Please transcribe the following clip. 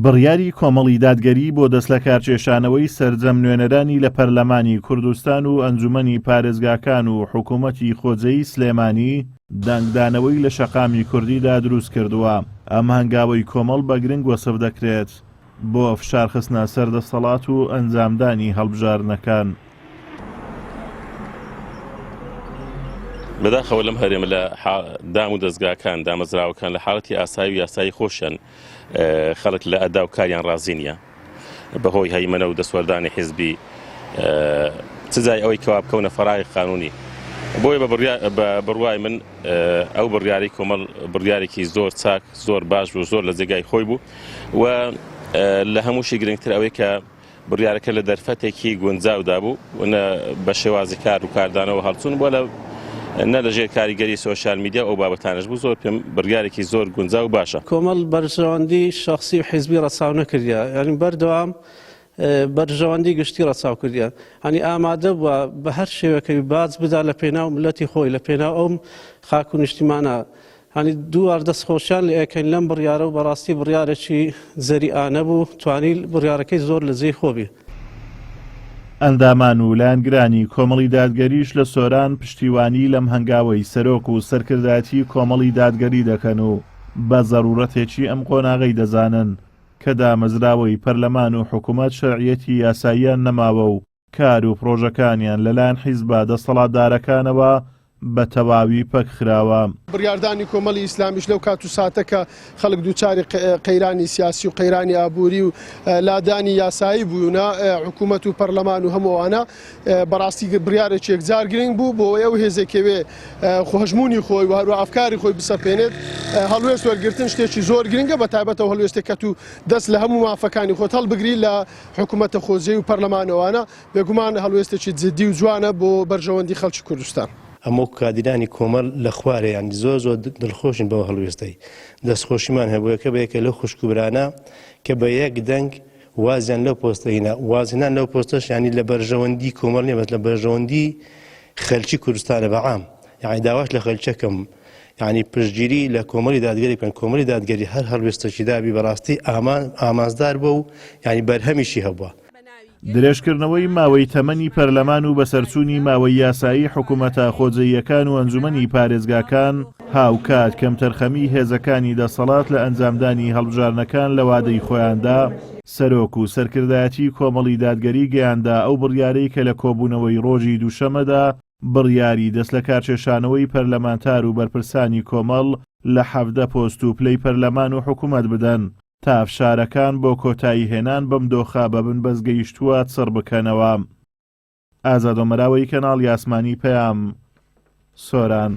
بڕیاری کۆمەڵی دادگەری بۆ دەست لە کارکێشانەوەی سەرجەم نوێنەرانی لە پەرلەمانی کوردستان و ئەنجومەنی پارێزگاکان و حکوومەتی خۆجەیی سلێمانی دەنگدانەوەی لە شەقامی کوردیدا دروست کردووە. ئەم هەنگاوەی کۆمەڵ بە گرنگ وەسف دەکرێت بۆ فشارخستنە سەردەسەڵات و ئەنجامدانی هەڵبژارنەکان. بەداخەوە لەم هەرێمە لە دام و دەستگاکان دامەزراوەکان لە حاڵەتی ئاسایی و یاسایی خۆشیان خەڵک لە ئەدا و کاریان ڕازی نییە بەهۆی هەیمەنە و دەسوەردانی حیزبی سزای ئەوەی کەوا بکەونە فەراغی قانونی. بۆیە بە بڕوای من ئەو بڕیاری کۆمەڵ بڕیارێکی زۆر چاک زۆر باش بوو، زۆر لە جێگای خۆی بوو و لە هەمووشی گرنگتر ئەوەی کە بڕیارەکە لە دەرفەتێکی گونجاودا بوو بە شێوازی کار و کاردانەوە هەڵچوون بۆ نە لەژێر کاریگەری سۆشیال میدیا ئەو بابەتانش بوو. زۆر پێم بڕیارێکی زۆر گونجاو و باشە. کۆمەڵ بەرژەوەندی شخصی و حیزبی ڕەچاو نەکردیە، یعنی بەردەوام بەرژەوەندی گشتی ڕەچاو کردیە، هەنی ئامادە بووە بە هەر شێوەکەی باز بدا لە پێناو ملەتی خۆی، لە پێناو ئەم خاک و نیشتیمانە. هەنی دووار دەستخۆشیان لە ئەکەین لەم بڕیارە و بەڕاستی بڕیارێکی زەریعانە بوو، توانی بڕیارەکەی زۆر لە جێی خۆبی. ئەندامان و لایەنگرانی کۆمەڵی دادگەریش لە سۆران پشتیوانی لەم هەنگاوەی سەرۆک و سەرکردایەتی کۆمەڵی دادگەری دەکەن و بە زەرورەتێکی ئەم قۆناغەی دەزانن کە دامەزراوەی پەرلەمان و حکوومەت شەرعیەتی یاساییان نەماوە و کار و پرۆژەکانیان لەلایەن حیزبە دەسەڵاتدارەکانەوە بە تەواوی پەک خراوە. بڕیاردانی کۆمەڵی ئیسلامیش لەو کات و ساتەکە خەڵک دووچاری قەیرانی سیاسی و قەیرانی ئابووری و لادانی یاسایی بوونا حکوومەت و پەرلەمان و هەمووانە بەڕاستی بڕیارێکی یەکجار گرنگ بوو بۆ ئەو هێزێکەوێ خۆشمونی خۆی و هەروە ئەفکاری خۆی بسەپێنێت. هەڵوێست وەرگرتن شتێکی زۆر گرنگە، بە تایبەتەوە هەڵوێستێکەت و دەست لە هەموو مافەکانی خۆت هەڵبگری لە حکوومەتە خۆزیە و پەرلەمانەوەوانە بێگومان هەڵوێستێکی جددی و جوانە بۆ بەرژەوەندی خەڵکی کوردستان. ئەمە کادرانی کۆمەڵ لە خوارێ یان زۆر زۆر دڵخۆشین بەوە هەڵوێستەی دەستخۆشیمان هەبووەکە بەیەکە لەو خوشکوبرانە کە بە یەک دەنگ وازیان لەو پۆستەینە وازینان لەو پۆستەش ینی لە بەرژەوەندی کۆمەڵ نیە، بەس لە بەرژەوەندی خەلکی کوردستانە بەعام، یعنی داواش لە خەلچەکەم ینی پشتگیری لە کۆمەڵی دادگەری بکەن. کۆمەڵی دادگەری هەر هەڵوێستەکی دابی بەڕاستی ئامانزدار بوو و ینی بەرهەمیشی هەبووە. درێژکردنەوەی ماوەی تەمەنی پەرلەمان و بەسەرچوونی ماوەی یاسایی حکوومەتە خۆجەییەکان و ئەنجومەنی پارێزگاکان هاوکات کەم تەرخەمی هێزەکانی دەسەڵات لە ئەنجامدانی هەڵبژارنەکان لە وادەی خۆیاندا سەرۆک و سەرکردایەتی کۆمەڵی دادگەری گەیاندا ئەو بڕیارەی کە لە کۆبوونەوەی ڕۆژی دووشەمەدا بڕیاری دەست لە کارکێشانەوەی پەرلەمانتار و بەرپرسانی کۆمەڵ لە 17 پۆست و پلەی پەرلەمان و حکوومەت بدەن تا فشارەکان بۆ کۆتایی هێنان بەم دۆخە بەبن بەزگەیشتووە سڕ بکەنەوە. ئازادۆمەراوەی کەناڵی ئاسمانی پەیام، سۆران.